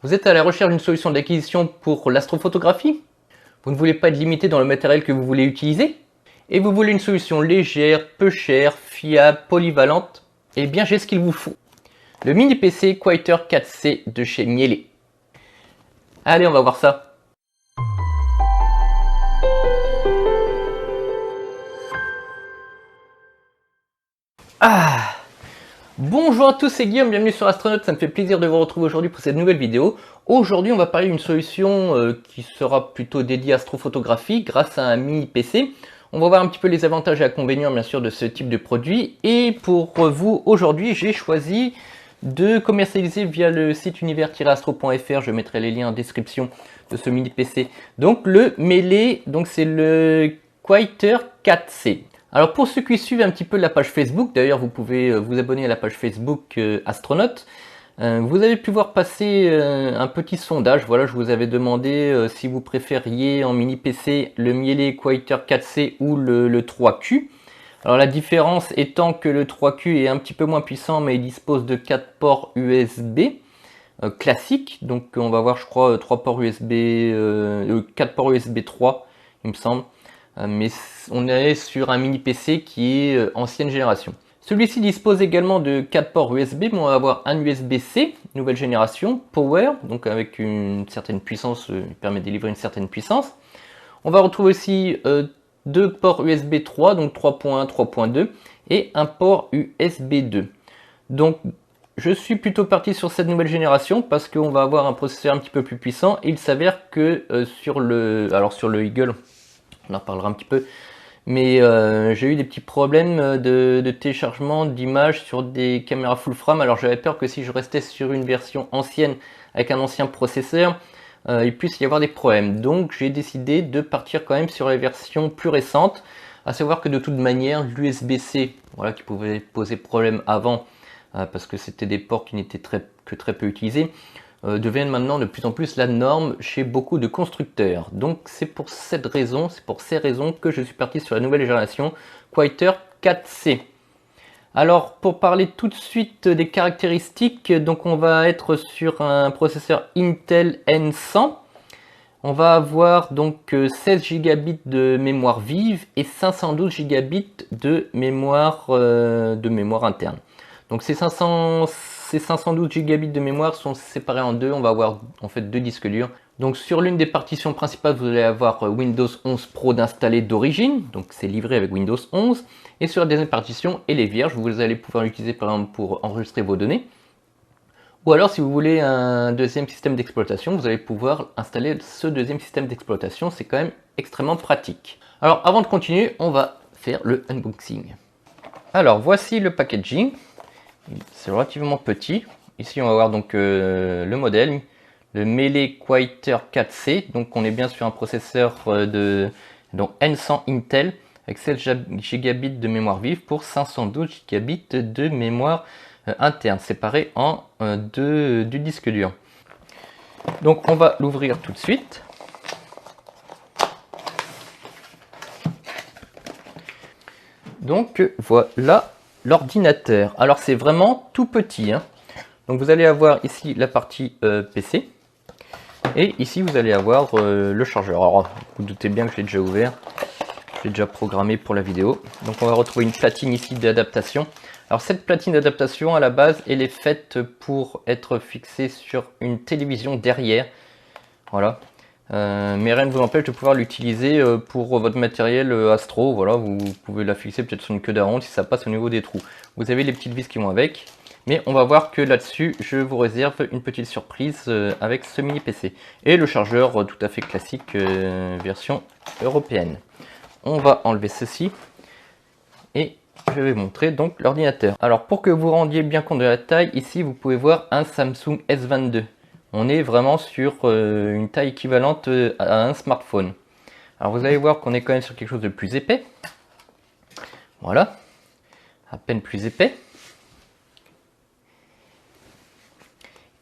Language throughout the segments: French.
Vous êtes à la recherche d'une solution d'acquisition pour l'astrophotographie? Vous ne voulez pas être limité dans le matériel que vous voulez utiliser? Et vous voulez une solution légère, peu chère, fiable, polyvalente? Eh bien j'ai ce qu'il vous faut. Le mini PC Quieter 4C de chez Miele. Allez, on va voir ça. Bonjour à tous, c'est Guillaume, bienvenue sur Astronaute, ça me fait plaisir de vous retrouver aujourd'hui pour cette nouvelle vidéo. Aujourd'hui on va parler d'une solution qui sera plutôt dédiée à astrophotographie grâce à un mini PC. On va voir un petit peu les avantages et inconvénients bien sûr de ce type de produit. Et pour vous aujourd'hui j'ai choisi de commercialiser via le site univers-astro.fr, je mettrai les liens en description de ce mini PC. Donc le Miele, donc c'est le Quieter 4C. Alors pour ceux qui suivent un petit peu la page Facebook, d'ailleurs vous pouvez vous abonner à la page Facebook Astronaute, vous avez pu voir passer un petit sondage. Voilà, je vous avais demandé si vous préfériez en mini PC le Miele Quieter 4C ou le 3Q. Alors la différence étant que le 3Q est un petit peu moins puissant mais il dispose de 4 ports USB classiques. Donc on va voir je crois 3 ports USB, 4 ports USB 3 il me semble. Mais on est sur un mini PC qui est ancienne génération. Celui-ci dispose également de 4 ports USB, mais on va avoir un USB-C, nouvelle génération, Power, donc avec une certaine puissance, il permet de délivrer une certaine puissance. On va retrouver aussi deux ports USB 3, donc 3.1, 3.2, et un port USB 2. Donc je suis plutôt parti sur cette nouvelle génération parce qu'on va avoir un processeur un petit peu plus puissant. Et il s'avère que sur le Eagle, on en reparlera un petit peu, mais j'ai eu des petits problèmes de téléchargement d'images sur des caméras full frame. Alors j'avais peur que si je restais sur une version ancienne avec un ancien processeur, il puisse y avoir des problèmes. Donc j'ai décidé de partir quand même sur les versions plus récentes, à savoir que de toute manière l'USB-C, voilà, qui pouvait poser problème avant, parce que c'était des ports qui n'étaient que très peu utilisés, deviennent maintenant de plus en plus la norme chez beaucoup de constructeurs. Donc c'est pour ces raisons que je suis parti sur la nouvelle génération Quieter 4C. Alors pour parler tout de suite des caractéristiques, donc on va être sur un processeur Intel N100. On va avoir donc 16 Go de mémoire vive et 512 Go de mémoire interne. Donc ces 512 Go de mémoire sont séparés en deux. On va avoir en fait deux disques durs. Donc sur l'une des partitions principales, vous allez avoir Windows 11 Pro d'installer d'origine. Donc c'est livré avec Windows 11. Et sur la deuxième partition, elle est vierge. Vous allez pouvoir l'utiliser par exemple pour enregistrer vos données. Ou alors si vous voulez un deuxième système d'exploitation, vous allez pouvoir installer ce deuxième système d'exploitation. C'est quand même extrêmement pratique. Alors avant de continuer, on va faire le unboxing. Alors voici le packaging. C'est relativement petit. Ici on va voir donc le modèle, le Miele Quieter 4C. Donc on est bien sur un processeur donc N100 Intel avec 16 Go de mémoire vive pour 512 Go de mémoire interne, séparé en deux disques durs. Donc on va l'ouvrir tout de suite. Donc voilà l'ordinateur. Alors c'est vraiment tout petit, hein. Donc vous allez avoir ici la partie PC. Et ici vous allez avoir le chargeur. Alors vous doutez bien que je l'ai déjà ouvert. Je l'ai déjà programmé pour la vidéo. Donc on va retrouver une platine ici d'adaptation. Alors cette platine d'adaptation à la base elle est faite pour être fixée sur une télévision derrière. Voilà. Mais rien ne vous empêche de pouvoir l'utiliser pour votre matériel astro. Voilà, vous pouvez la fixer peut-être sur une queue d'aronde si ça passe au niveau des trous. Vous avez les petites vis qui vont avec. Mais on va voir que là-dessus, je vous réserve une petite surprise avec ce mini PC. Et le chargeur tout à fait classique version européenne. On va enlever ceci. Et je vais montrer donc l'ordinateur. Alors pour que vous rendiez bien compte de la taille, ici vous pouvez voir un Samsung S22. On est vraiment sur une taille équivalente à un smartphone. Alors vous allez voir qu'on est quand même sur quelque chose de plus épais. Voilà, à peine plus épais.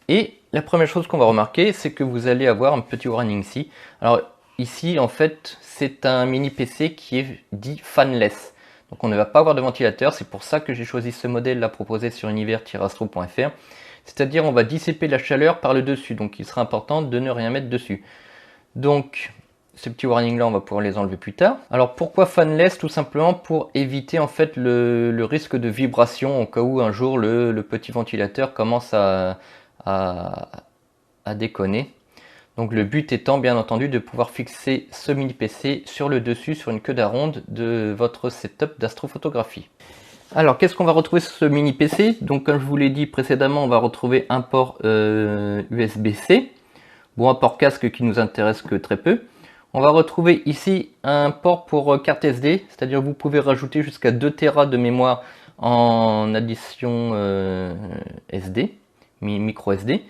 Et la première chose qu'on va remarquer, c'est que vous allez avoir un petit warning ici. Alors ici en fait c'est un mini PC qui est dit fanless. Donc on ne va pas avoir de ventilateur, c'est pour ça que j'ai choisi ce modèle là proposé sur univers-astro.fr. c'est-à-dire on va dissiper la chaleur par le dessus, donc il sera important de ne rien mettre dessus. Donc ces petits warnings là, on va pouvoir les enlever plus tard. Alors pourquoi fanless? Tout simplement pour éviter en fait le risque de vibration au cas où un jour le petit ventilateur commence à déconner. Donc le but étant bien entendu de pouvoir fixer ce mini PC sur le dessus, sur une queue d'aronde de votre setup d'astrophotographie. Alors qu'est-ce qu'on va retrouver sur ce mini PC? Donc comme je vous l'ai dit précédemment, on va retrouver un port USB-C, bon un port casque qui nous intéresse que très peu. On va retrouver ici un port pour carte SD, c'est-à-dire vous pouvez rajouter jusqu'à 2 Tera de mémoire en addition SD, micro SD.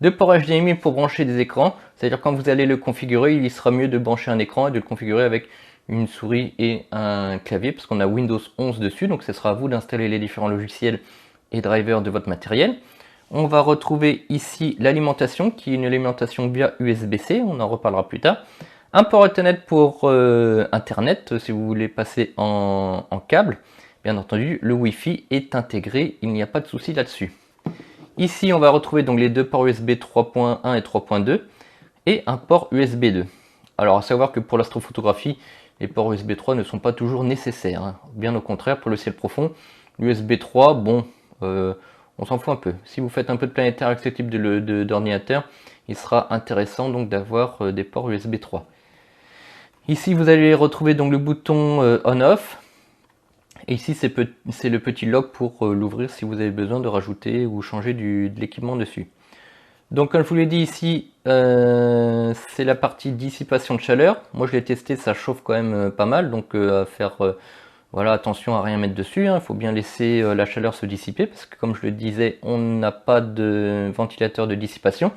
2 ports HDMI pour brancher des écrans, c'est-à-dire quand vous allez le configurer, il sera mieux de brancher un écran et de le configurer avec une souris et un clavier, parce qu'on a Windows 11 dessus, donc ce sera à vous d'installer les différents logiciels et drivers de votre matériel. On va retrouver ici l'alimentation, qui est une alimentation via USB-C, on en reparlera plus tard. Un port Ethernet pour Internet, si vous voulez passer en câble. Bien entendu, le Wi-Fi est intégré, il n'y a pas de souci là-dessus. Ici, on va retrouver donc les deux ports USB 3.1 et 3.2 et un port USB 2. Alors, à savoir que pour l'astrophotographie, les ports USB 3 ne sont pas toujours nécessaires. Hein. Bien au contraire, pour le ciel profond, l'USB 3, bon, on s'en fout un peu. Si vous faites un peu de planétaire avec ce type d'ordinateur, il sera intéressant donc d'avoir des ports USB 3. Ici, vous allez retrouver donc le bouton on-off. Et ici, c'est le petit lock pour l'ouvrir si vous avez besoin de rajouter ou changer de l'équipement dessus. Donc, comme je vous l'ai dit ici, c'est la partie dissipation de chaleur. Moi, je l'ai testé, ça chauffe quand même pas mal. Donc, à faire voilà, attention à rien mettre dessus. Hein. Il faut bien laisser la chaleur se dissiper parce que, comme je le disais, on n'a pas de ventilateur de dissipation.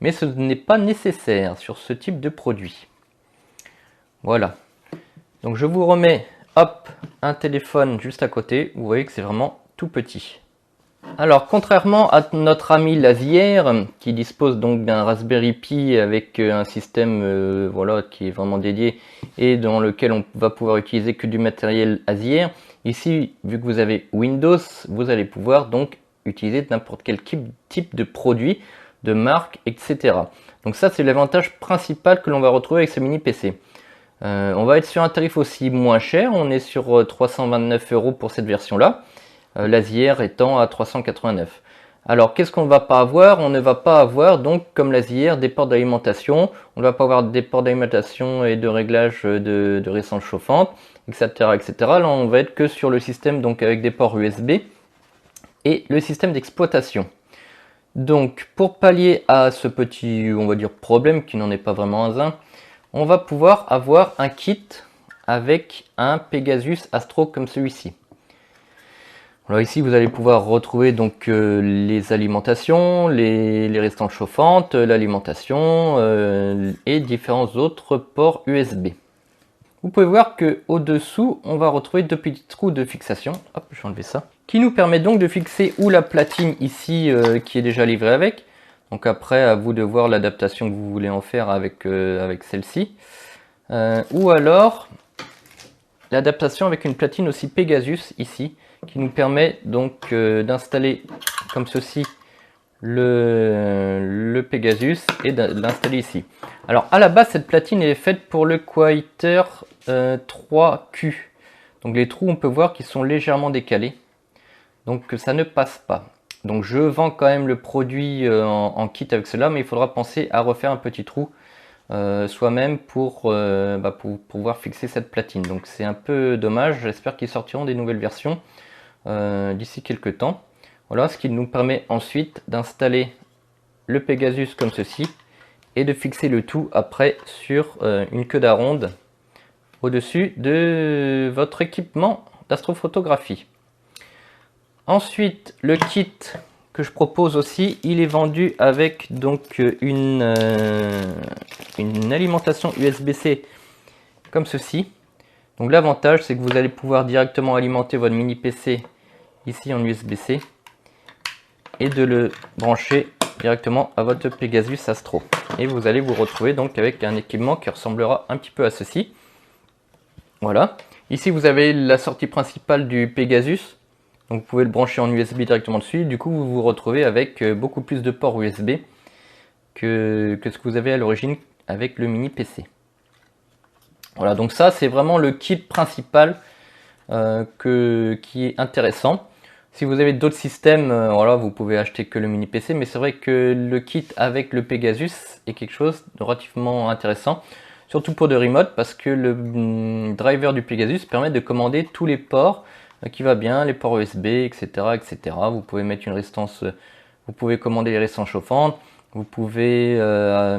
Mais ce n'est pas nécessaire sur ce type de produit. Voilà. Donc, je vous remets... Hop, un téléphone juste à côté, vous voyez que c'est vraiment tout petit. Alors contrairement à notre ami Lazière, qui dispose donc d'un Raspberry Pi avec un système voilà, qui est vraiment dédié et dans lequel on va pouvoir utiliser que du matériel Azière, ici vu que vous avez Windows, vous allez pouvoir donc utiliser n'importe quel type de produit, de marque, etc. Donc ça c'est l'avantage principal que l'on va retrouver avec ce mini PC. On va être sur un tarif aussi moins cher, on est sur 329 € pour cette version-là, Lazière étant à 389. Alors qu'est-ce qu'on ne va pas avoir? On ne va pas avoir donc comme Lazière des ports d'alimentation, on ne va pas avoir des ports d'alimentation et de réglage de résistance chauffante, etc., etc. Là on va être que sur le système donc avec des ports USB et le système d'exploitation. Donc pour pallier à ce petit, on va dire, problème qui n'en est pas vraiment un, on va pouvoir avoir un kit avec un Pegasus Astro comme celui-ci. Alors ici vous allez pouvoir retrouver donc les alimentations, les résistances chauffantes, l'alimentation et différents autres ports USB. Vous pouvez voir que au dessous on va retrouver deux petits trous de fixation. Hop, je vais enlever ça. Qui nous permet donc de fixer ou la platine ici qui est déjà livrée avec. Donc après, à vous de voir l'adaptation que vous voulez en faire avec, avec celle-ci. Ou alors, l'adaptation avec une platine aussi Pegasus ici, qui nous permet donc d'installer comme ceci le Pegasus et de l'installer ici. Alors à la base, cette platine est faite pour le Quieter 3Q. Donc les trous, on peut voir qu'ils sont légèrement décalés. Donc ça ne passe pas. Donc je vends quand même le produit en kit avec cela, mais il faudra penser à refaire un petit trou soi-même pour pouvoir fixer cette platine. Donc c'est un peu dommage, j'espère qu'ils sortiront des nouvelles versions d'ici quelques temps. Voilà, ce qui nous permet ensuite d'installer le Pegasus comme ceci et de fixer le tout après sur une queue d'aronde au-dessus de votre équipement d'astrophotographie. Ensuite, le kit que je propose aussi, il est vendu avec donc une alimentation USB-C comme ceci. Donc l'avantage, c'est que vous allez pouvoir directement alimenter votre mini PC ici en USB-C et de le brancher directement à votre Pegasus Astro. Et vous allez vous retrouver donc avec un équipement qui ressemblera un petit peu à ceci. Voilà. Ici, vous avez la sortie principale du Pegasus. Donc vous pouvez le brancher en USB directement dessus. Du coup, vous vous retrouvez avec beaucoup plus de ports USB que ce que vous avez à l'origine avec le mini PC. Voilà, donc ça c'est vraiment le kit principal qui est intéressant. Si vous avez d'autres systèmes, voilà, vous pouvez acheter que le mini PC, mais c'est vrai que le kit avec le Pegasus est quelque chose de relativement intéressant, surtout pour de remote, parce que le driver du Pegasus permet de commander tous les ports qui va bien, les ports USB, etc., etc. Vous pouvez mettre une résistance, vous pouvez commander les résistances chauffantes, vous pouvez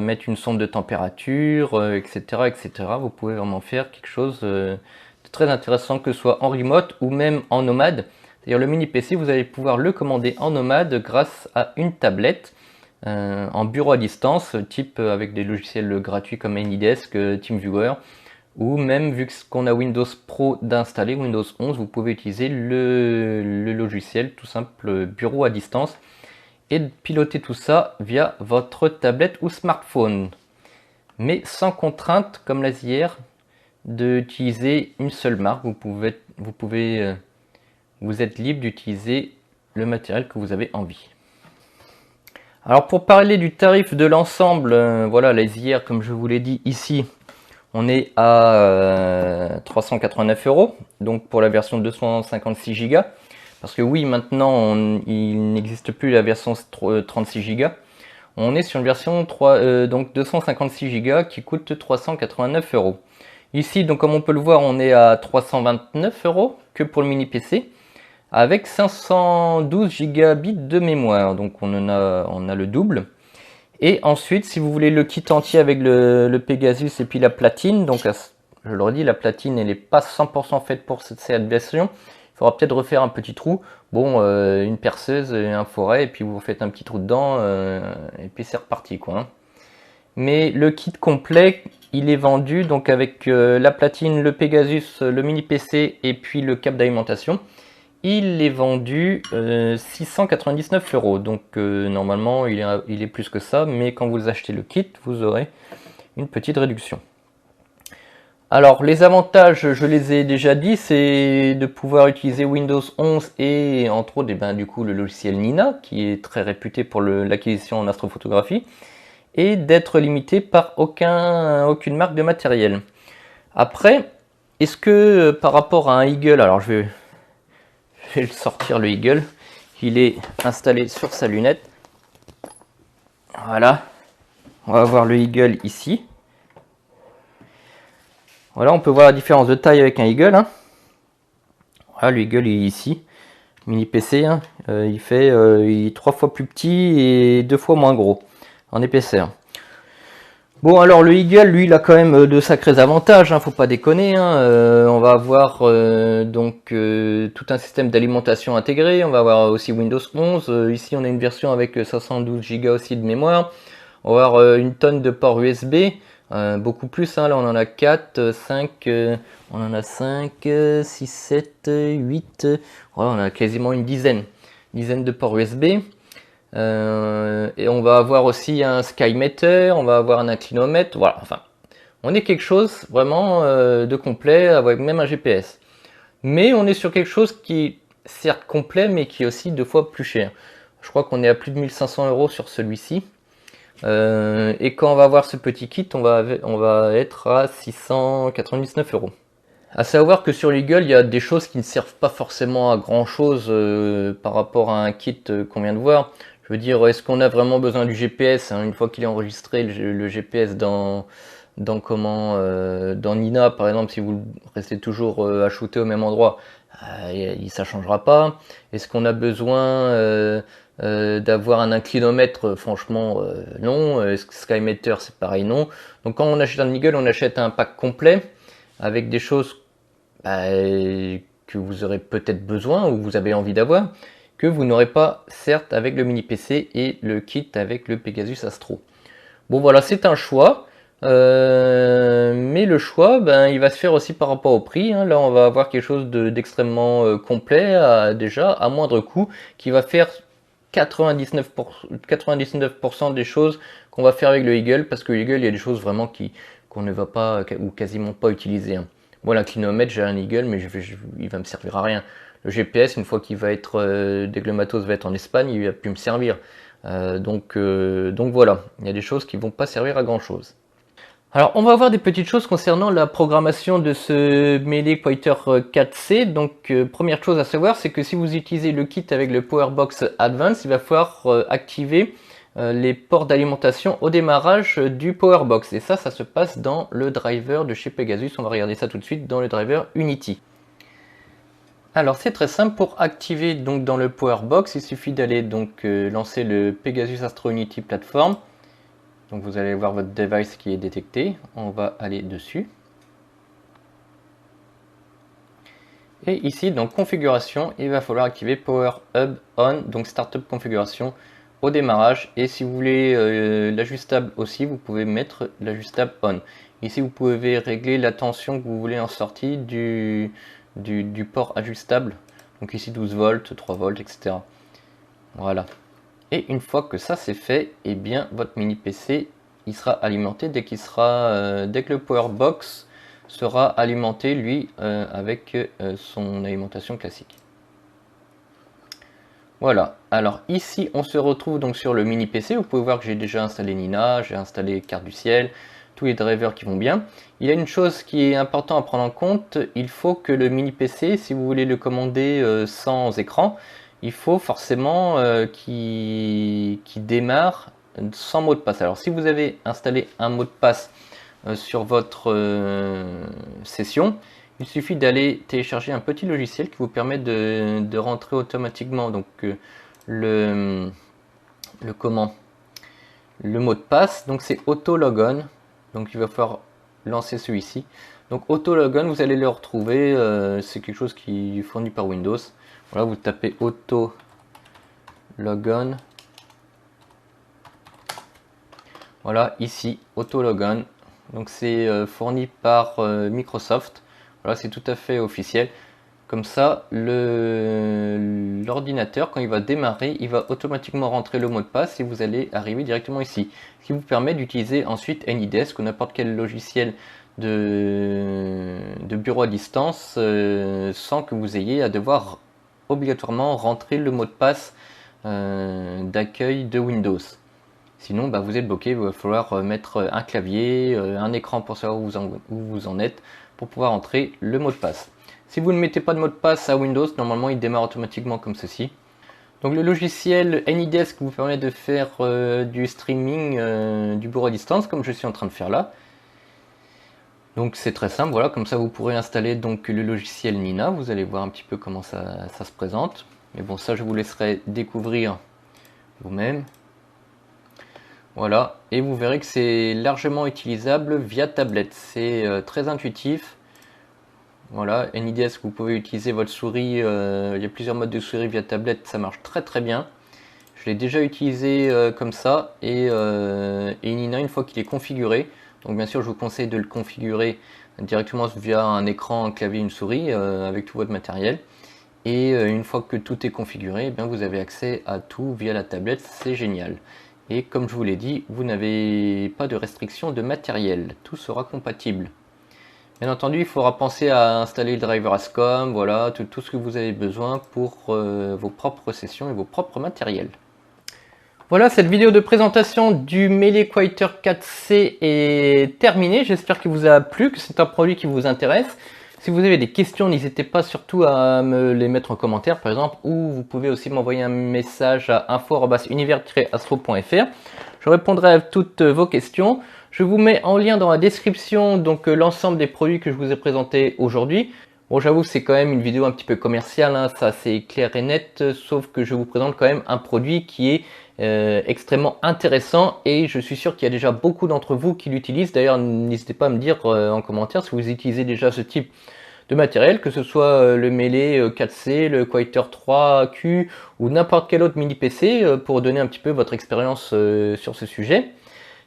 mettre une sonde de température, etc., etc. Vous pouvez vraiment faire quelque chose de très intéressant, que ce soit en remote ou même en nomade. D'ailleurs, le mini PC, vous allez pouvoir le commander en nomade grâce à une tablette en bureau à distance, type avec des logiciels gratuits comme AnyDesk, TeamViewer, ou même vu qu'on a Windows Pro d'installer, Windows 11, vous pouvez utiliser le logiciel tout simple bureau à distance et piloter tout ça via votre tablette ou smartphone, mais sans contrainte comme l'Azier d'utiliser une seule marque. Vous êtes libre d'utiliser le matériel que vous avez envie. Alors pour parler du tarif de l'ensemble, voilà, l'Azier, comme je vous l'ai dit ici, on est à 389 €, donc pour la version 256 Go. Parce que oui, maintenant, il n'existe plus la version 36 Go. On est sur une version donc 256 Go qui coûte 389 €. Ici, donc comme on peut le voir, on est à 329 € que pour le mini PC, avec 512 gigabits de mémoire. Donc on a le double. Et ensuite, si vous voulez le kit entier avec le Pegasus et puis la platine, donc je le redis, la platine elle n'est pas 100% faite pour cette version. Il faudra peut-être refaire un petit trou. Bon, une perceuse, un forêt, et puis vous faites un petit trou dedans, et puis c'est reparti, quoi. Hein. Mais le kit complet, il est vendu donc avec la platine, le Pegasus, le mini PC et puis le câble d'alimentation. Il est vendu 699 €, donc normalement il est plus que ça, mais quand vous achetez le kit, vous aurez une petite réduction. Alors les avantages, je les ai déjà dit, c'est de pouvoir utiliser Windows 11 et entre autres du coup le logiciel Nina, qui est très réputé pour l'acquisition en astrophotographie, et d'être limité par aucune marque de matériel. Après, est-ce que par rapport à un Eagle, alors je vais sortir le Eagle, il est installé sur sa lunette. Voilà, on va voir le Eagle ici. Voilà, on peut voir la différence de taille avec un Eagle. Hein. Voilà, le Eagle il est ici, mini PC, hein. Il est 3 fois plus petit et 2 fois moins gros en épaisseur. Bon, alors le Eagle, lui, il a quand même de sacrés avantages, hein, faut pas déconner. Hein. On va avoir tout un système d'alimentation intégré. On va avoir aussi Windows 11. Ici, on a une version avec 512 Go aussi de mémoire. On va avoir une tonne de ports USB, beaucoup plus. Hein, là, on en a 4, 5, on en a 5, 6, 7, 8. Voilà, on a quasiment une dizaine de ports USB. Et on va avoir aussi un SkyMeter, on va avoir un inclinomètre, voilà, enfin, on est quelque chose vraiment de complet avec même un GPS. Mais on est sur quelque chose qui est certes complet, mais qui est aussi 2 fois plus cher. Je crois qu'on est à plus de 1500 € sur celui-ci. Et quand on va avoir ce petit kit, on va être à 699 €. À savoir que sur l'Eagle, il y a des choses qui ne servent pas forcément à grand chose par rapport à un kit qu'on vient de voir. Je veux dire, est-ce qu'on a vraiment besoin du GPS hein, une fois qu'il est enregistré, le GPS dans Nina, par exemple, si vous restez toujours à shooter au même endroit, ça changera pas. Est-ce qu'on a besoin d'avoir un inclinomètre? Franchement, non. Est-ce que SkyMeter, c'est pareil? Non. Donc quand on achète un Eagle, on achète un pack complet avec des choses que vous aurez peut-être besoin ou vous avez envie d'avoir, que vous n'aurez pas certes avec le mini PC et le kit avec le Pegasus Astro. Bon voilà, c'est un choix, mais le choix il va se faire aussi par rapport au prix. Hein. Là on va avoir quelque chose d'extrêmement complet déjà à moindre coût qui va faire 99% des choses qu'on va faire avec le Eagle, parce que le Eagle il y a des choses vraiment qu'on ne va pas ou quasiment pas utiliser. Hein. Moi, l'inclinomètre, j'ai un Eagle, mais il va me servir à rien. le GPS, une fois qu'il va être, dès que le matos va être en Espagne, il va plus me servir. Donc voilà, il y a des choses qui vont pas servir à grand chose. Alors on va voir des petites choses concernant la programmation de ce Melee Quieter 4C. Donc première chose à savoir, c'est que si vous utilisez le kit avec le Powerbox Advance, il va falloir activer les ports d'alimentation au démarrage du Powerbox. Et ça se passe dans le driver de chez Pegasus. On va regarder ça tout de suite dans le driver Unity. Alors c'est très simple, pour activer donc dans le Powerbox, il suffit d'aller donc lancer le Pegasus Astro Unity Platform. Donc vous allez voir votre device qui est détecté, on va aller dessus. Et ici dans configuration, il va falloir activer Power Hub On, donc Startup Configuration au démarrage. Et si vous voulez l'ajustable aussi, vous pouvez mettre l'ajustable On. Ici vous pouvez régler la tension que vous voulez en sortie du port ajustable. Donc ici 12 volts, 3 volts, etc. Voilà. Et une fois que ça c'est fait, et bien votre mini PC il sera alimenté dès que le Powerbox sera alimenté lui avec son alimentation classique. Voilà. Alors ici on se retrouve donc sur le mini PC. Vous pouvez voir que j'ai déjà installé Nina, j'ai installé Carte du Ciel, tous les drivers qui vont bien. Il y a une chose qui est importante à prendre en compte, il faut que le mini PC, si vous voulez le commander sans écran, il faut forcément qu'il démarre sans mot de passe. Alors si vous avez installé un mot de passe sur votre session, il suffit d'aller télécharger un petit logiciel qui vous permet de rentrer automatiquement donc le mot de passe. Donc c'est auto logon, donc il va falloir lancer celui-ci. Donc auto logon, vous allez le retrouver, c'est quelque chose qui est fourni par Windows. Voilà, vous tapez auto logon. Voilà, ici auto logon. Donc c'est fourni par Microsoft. Voilà, c'est tout à fait officiel. Comme ça, l'ordinateur, quand il va démarrer, il va automatiquement rentrer le mot de passe et vous allez arriver directement ici. Ce qui vous permet d'utiliser ensuite AnyDesk ou n'importe quel logiciel de bureau à distance sans que vous ayez à devoir obligatoirement rentrer le mot de passe d'accueil de Windows. Sinon vous êtes bloqué, il va falloir mettre un clavier, un écran pour savoir où vous en êtes pour pouvoir entrer le mot de passe. Si vous ne mettez pas de mot de passe à Windows, normalement il démarre automatiquement comme ceci. Donc le logiciel AnyDesk vous permet de faire du streaming du bureau à distance comme je suis en train de faire là. Donc c'est très simple, voilà, comme ça vous pourrez installer donc le logiciel Nina, vous allez voir un petit peu comment ça se présente. Mais bon, ça je vous laisserai découvrir vous-même. Voilà, et vous verrez que c'est largement utilisable via tablette, c'est très intuitif. Voilà, AnyDesk, vous pouvez utiliser votre souris, il y a plusieurs modes de souris via tablette, ça marche très très bien. Je l'ai déjà utilisé comme ça, et Nina, une fois qu'il est configuré, donc bien sûr je vous conseille de le configurer directement via un écran, un clavier, une souris, avec tout votre matériel. Et une fois que tout est configuré, eh bien, vous avez accès à tout via la tablette, c'est génial. Et comme je vous l'ai dit, vous n'avez pas de restriction de matériel, tout sera compatible. Bien entendu, il faudra penser à installer le driver ASCOM, voilà, tout ce que vous avez besoin pour vos propres sessions et vos propres matériels. Voilà, cette vidéo de présentation du Melee Quieter 4C est terminée. J'espère qu'il vous a plu, que c'est un produit qui vous intéresse. Si vous avez des questions, n'hésitez pas surtout à me les mettre en commentaire, par exemple, ou vous pouvez aussi m'envoyer un message à info@univers-astro.fr. Je répondrai à toutes vos questions. Je vous mets en lien dans la description donc l'ensemble des produits que je vous ai présentés aujourd'hui. Bon, j'avoue que c'est quand même une vidéo un petit peu commerciale, hein, ça c'est clair et net, sauf que je vous présente quand même un produit qui est extrêmement intéressant et je suis sûr qu'il y a déjà beaucoup d'entre vous qui l'utilisent. D'ailleurs, n'hésitez pas à me dire en commentaire si vous utilisez déjà ce type de matériel, que ce soit le Melee 4C, le Quieter 3Q ou n'importe quel autre mini PC pour donner un petit peu votre expérience sur ce sujet.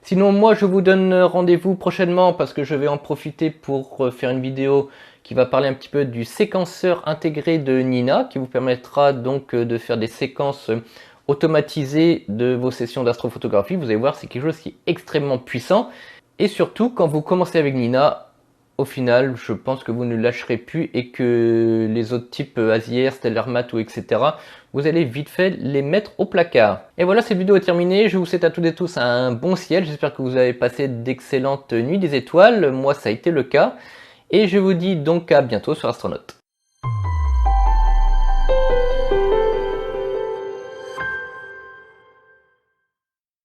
Sinon, moi je vous donne rendez-vous prochainement parce que je vais en profiter pour faire une vidéo qui va parler un petit peu du séquenceur intégré de Nina, qui vous permettra donc de faire des séquences automatisées de vos sessions d'astrophotographie. Vous allez voir, c'est quelque chose qui est extrêmement puissant. Et surtout, quand vous commencez avec Nina, au final, je pense que vous ne lâcherez plus et que les autres types Azier, Stellarmat ou etc., vous allez vite fait les mettre au placard. Et voilà, cette vidéo est terminée. Je vous souhaite à toutes et tous un bon ciel. J'espère que vous avez passé d'excellentes nuits des étoiles. Moi, ça a été le cas. Et je vous dis donc à bientôt sur Astronaute.